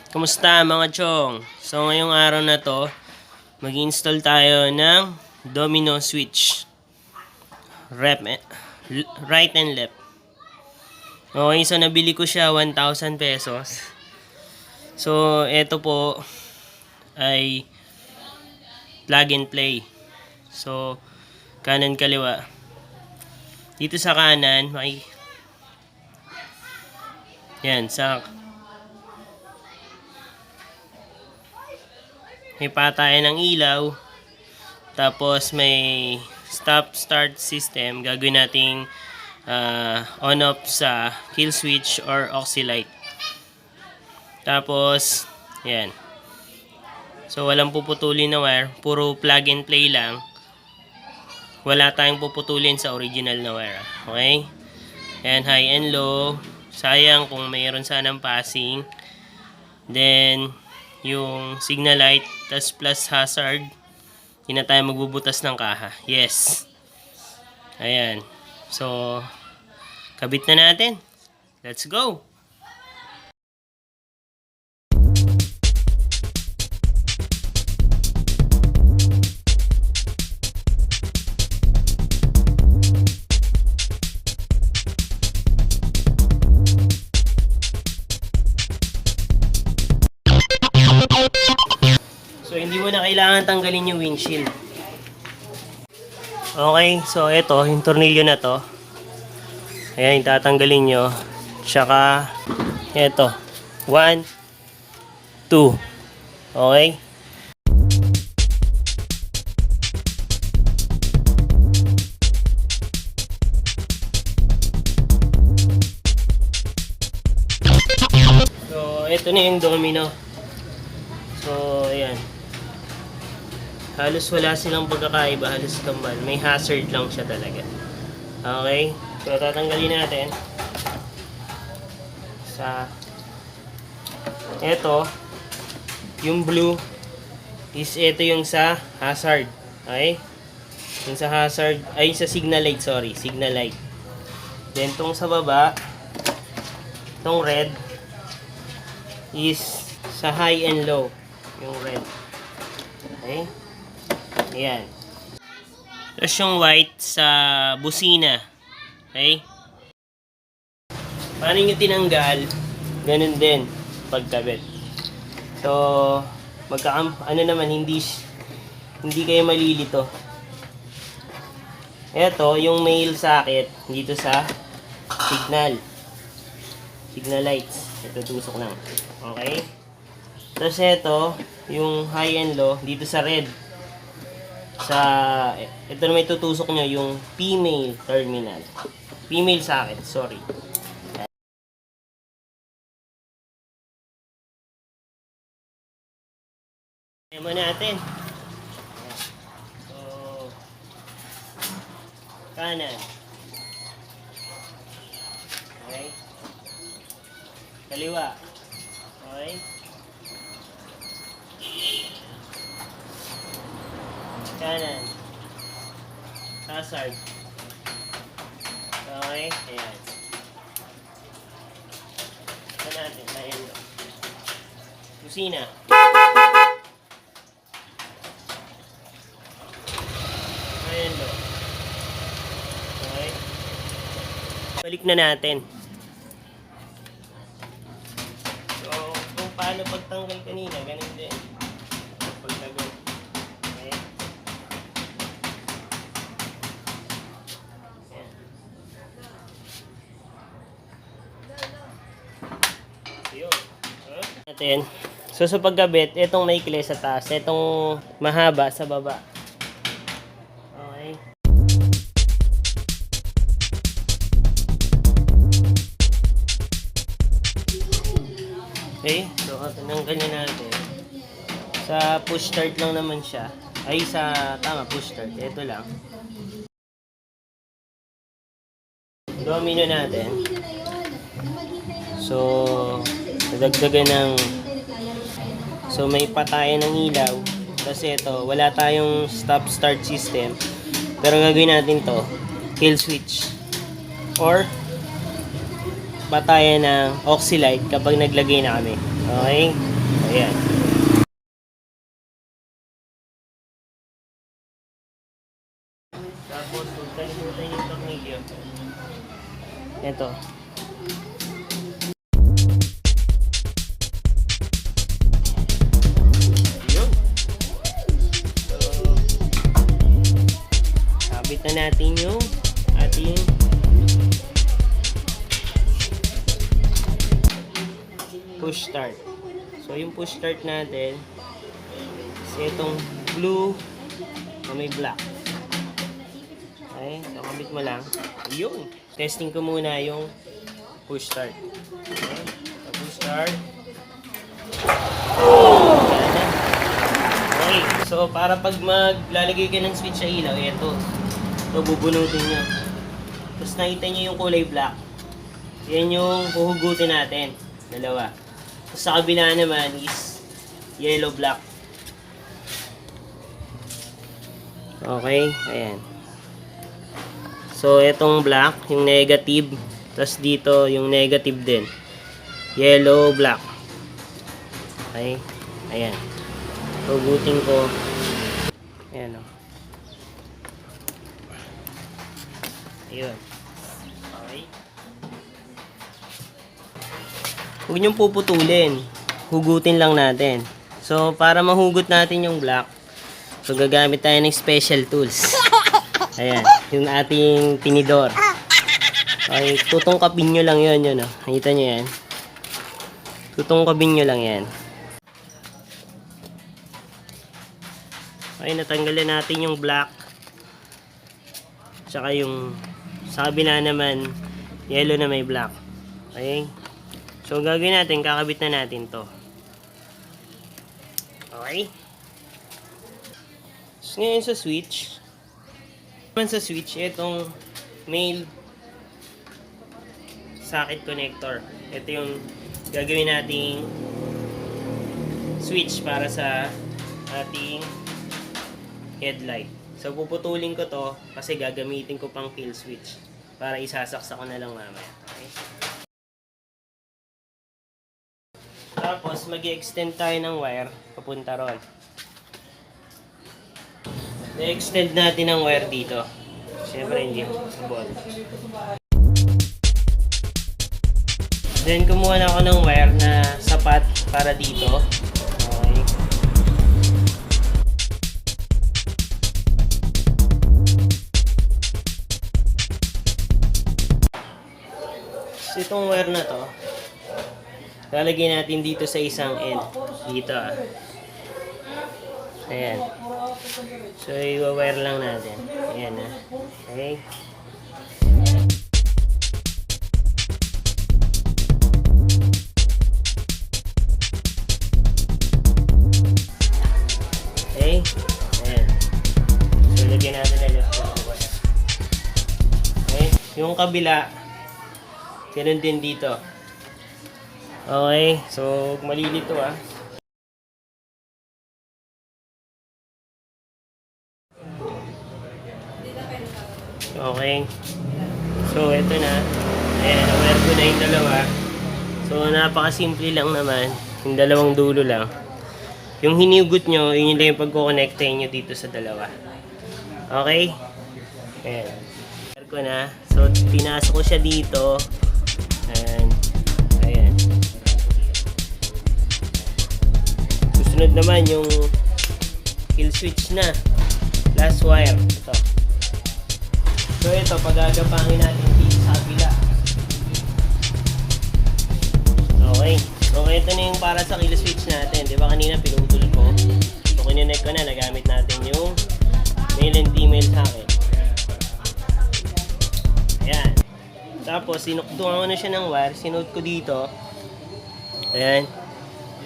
Kumusta mga chong? So ngayong araw na to, mag-install tayo ng domino switch. Right and left. Okay, so nabili ko siya 1,000 pesos. So ito po ay plug and play. So kanan kaliwa. Dito sa kanan, yan, may patayan ng ilaw, tapos may stop start system. Gagawin nating on off sa kill switch or auxi light. Tapos yan, so walang puputulin na wire, puro plug and play lang. Wala tayong puputulin sa original na wire. Okay, and high and low. Sayang kung mayroon sanang passing. Then yung signal light, tas plus hazard, hindi na tayo magbubutas ng kaha. Yes. Ayan. So, kabit na natin. Let's go! So, hindi mo na kailangan tanggalin yung windshield. Okay, so ito, yung tornilyo na to. Ayan, tatanggalin nyo. Tsaka, ito. 1, 2. Okay? So, ito na yung domino. So, ayan. Halos wala silang pagkakaiba, halos kambal. May hazard lang siya talaga. Okay? So, tatanggalin natin. Ito, yung blue is ito yung sa hazard. Okay? Yung sa hazard, ay sa signal light, sorry. Signal light. Then, tong sa baba, tong red is sa high and low. Yung red. Okay? Ayan. Tapos yung white sa busina. Okay? Paano nyo tinanggal? Ganun din. Pagkabit. So, ano naman, hindi kayo malilito. Ito, yung male socket dito sa signal. Signal lights. Ito, tusok lang. Okay? Tapos ito, yung high and low, dito sa red. Ito na may tutusok nyo, yung female terminal. Female socket, sorry. Demo natin. So, kanan. Okay. Kaliwa. Okay. Kanan. Hazard. Okay. Ayan. Ito natin. Ayan. Kusina. Ayan. Okay. Balik na natin. So, kung paano pagtanggal kanina, ganun din. Pagtanggal. Okay. Natin. So sa pagkabit, itong maikli sa taas, itong mahaba sa baba. Okay. Okay, so tinanggal na natin. Sa push start lang naman siya. Ay, push start. Ito lang. Domino natin. So, nadagdagan ng... So, may patayan ng ilaw. Kasi ito, wala tayong stop-start system. Pero gagawin natin to, kill switch. Or, patayan ng auxi light kapag naglagay na kami. Okay? Ayan. Tapos, kalimutan yung tornilyo. Ito. Yun. So, kabit na natin yung ating push start. So, yung push start natin is itong blue na may black. Okay, so kabit mo lang. Yung testing ko muna yung push start. Okay, so push start. Okay, so para pag maglalagay ka ng switch sa ilaw, ito bubunutin nyo. Tapos nakita nyo yung kulay black. Yan yung puhugutin natin. Dalawa. Tapos sa kabila naman is yellow black. Okay, ayan. So, itong black, yung negative. Tapos dito, yung negative din. Yellow, black. Okay, ayan. Hugutin ko. Ayan o. Ayun. Okay. Huwag niyong puputulin. Hugutin lang natin. So, para mahugot natin yung black, so gagamit tayo ng special tools. Ayan, yung ating tinidor. Okay, tutungkapin nyo lang yun, yun. Nakita nyo yan? Tutungkapin nyo lang yan. Okay, natanggalan natin yung black. Tsaka yung sa kabila naman, yellow na may black. Okay? So, gagawin natin, kakabit na natin to. Okay? So, ngayon sa switch, itong male socket connector. Ito yung gagawin nating switch para sa ating headlight. So, puputulin ko to kasi gagamitin ko pang kill switch para isasaksa ko na lang mamaya. Okay? Tapos, mag-extend tayo ng wire papunta ron. I-extend natin ang wire dito. Siyempre hindi subot. Then kumuha na ako ng wire na sapat para dito. Okay. So itong wire na to, lalagyan natin dito sa isang end. Dito ah. Ayan. So, i-wire lang natin. Ayan na. Okay. Okay. Ayan. So, lagyan natin na left yung wire. Okay. Yung kabila, ganun din dito. Okay. So, malilito ah. Okay. So, ito na. Ayan, aware ko na yung dalawa. So, napakasimple lang naman. Yung dalawang dulo lang. Yung hinugot nyo, yun lang yung pagkukonektahin nyo dito sa dalawa. Okay? Ayan. Aware ko na. So, pinasok ko siya dito. Ayan. Ayan. Susunod naman yung kill switch na. Last wire. Ito. So ito, pagagapangin natin dito sa kabila. Okay. So ito na yung para sa kill switch natin. Diba kanina pinutol ko? So kininek ko na, nagamit natin yung male and female socket. Ayan. Tapos sinukduhan ko na siya ng wire. Sinode ko dito. Ayan.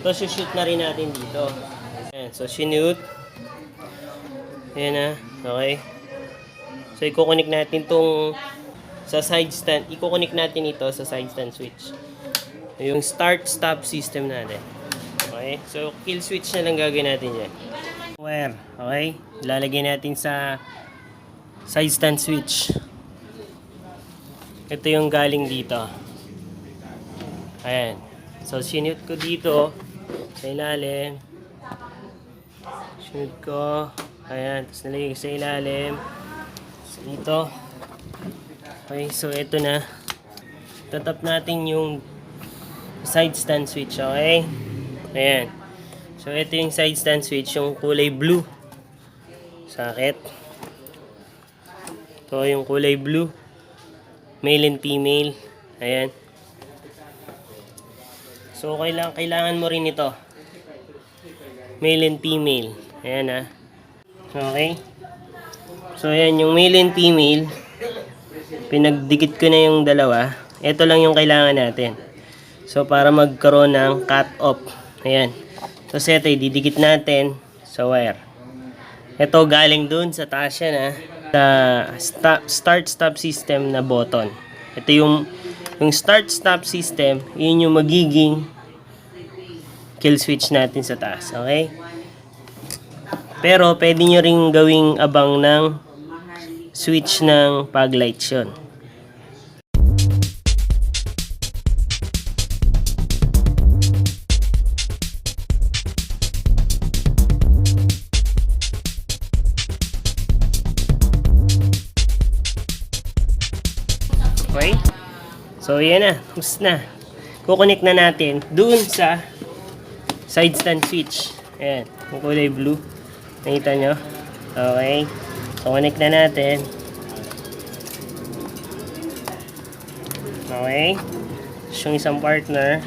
So shoot na rin natin dito. Ayan. So sinode. Ayan na. Okay. So, i-connect natin itong sa side stand. I-connect natin ito sa side stand switch. Yung start-stop system natin. Okay? So, kill switch na lang gagawin natin yan. Wire. Okay? Lalagay natin sa side stand switch. Ito yung galing dito. Ayan. So, sinute ko dito. Sa ilalim. Sunod ko. Ayan. Tapos nalagay ko sa ilalim. So, dito. Okay. So, ito na. Tatap natin yung side stand switch. Okay. Ayan. So, ito yung side stand switch. Yung kulay blue. Sakit. Ito yung kulay blue. Male and female. Ayan. So, kailangan mo rin ito. Male and female. Ayan ha. Okay. So, ayan yung male and female. Pinagdikit ko na yung dalawa. Ito lang yung kailangan natin. So, para magkaroon ng cut-off. Ayan. So, ito didikit natin sa wire. Ito galing dun sa taas yan ha. Sa start-stop system na button. Ito yung start-stop system. Yun yung magiging kill switch natin sa taas. Okay? Pero, pwede nyo rin gawing abang ng switch ng fog lights yun. Okay? So, yan na. Tapos na. Kukonek na natin dun sa side stand switch. Ayan. Yung kulay blue. Nakita nyo? Okay. So, connect na natin. Okay. Yung isang partner.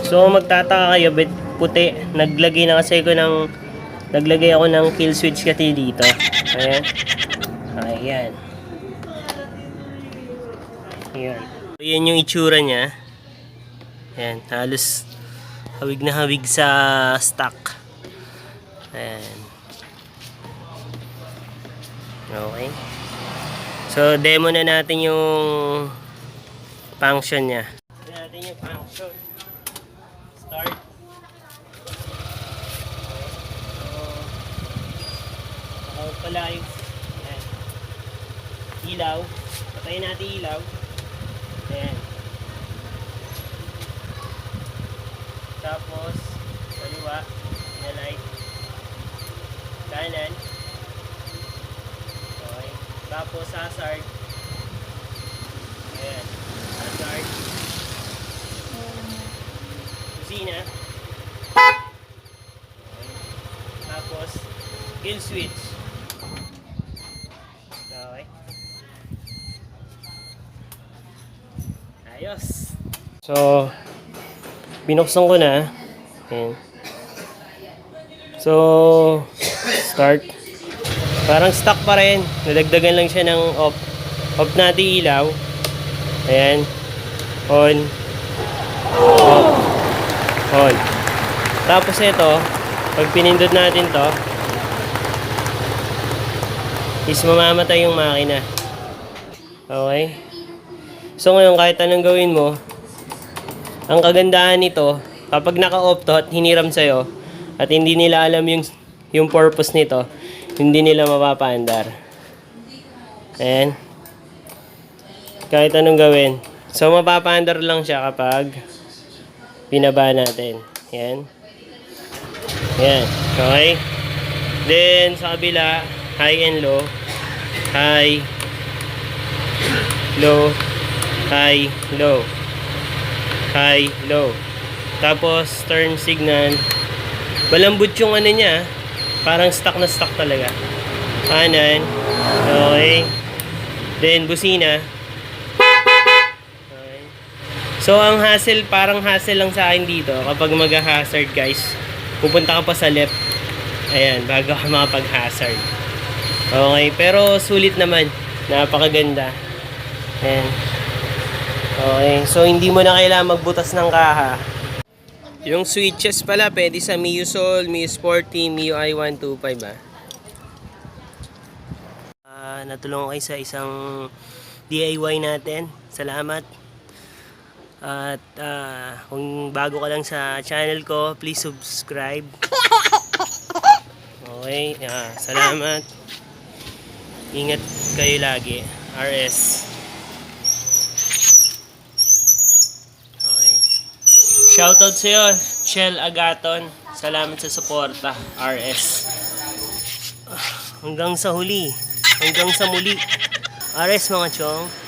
So, magtataka kayo, ba't puti? Naglagay ako ng kill switch kasi dito. Ayan. Ayan. Ayan. So, yan yung itsura niya. Ayan. Halos hawig na hawig sa stock. Ayan. Okay. So, demo na natin yung function niya. Demo natin yung function. Start. So, pala yung ilaw. Patayin natin ilaw. Ayan. Tapos, kaliwa na light. Kanan. Okay. Tapos, hazard. Ayan. Hazard. Kusina. Okay. Tapos, kill switch. Okay. Ayos. So, binuksan ko na. Ayan. So, start. Parang stuck pa rin. Nadagdagan lang siya ng off. Off natin ilaw. Ayan. On. Off. On. Tapos ito, pag pinindot natin to, is mamamatay yung makina. Okay? So ngayon, kahit anong gawin mo, ang kagandahan nito, kapag naka-off to at hiniram sa'yo, at hindi nila alam yung purpose nito, hindi nila mapapaandar. Ayan. Kahit anong gawin. So, mapapaandar lang siya kapag binaba natin. Ayan. Ayan. Okay. Then, sa kabila, high and low. High. Low. High. Low. High. Low. Tapos, turn signal. Malambot yung ano niya. Parang stuck na stuck talaga. Kanan. Okay. Then, busina. Okay. So, ang hassle, parang hassle lang sa akin dito. Kapag mag-hazard, guys, pupunta ka pa sa left. Ayan, bago ka makapag-hazard. Okay. Pero, sulit naman. Napakaganda. Ayan. Okay. So, hindi mo na kailangan magbutas ng kaha. Yung switches pala, pwede sa MIU Sol, MIU Sporty, MIU i125 natulungan kayo sa isang DIY natin. Salamat. At kung bago ka lang sa channel ko, please subscribe. Okay, salamat. Ingat kayo lagi. RS. Okay. Shoutout sa'yo, Chel Agaton. Salamat sa suporta, RS. Hanggang sa huli. Hanggang sa muli. RS mga chong.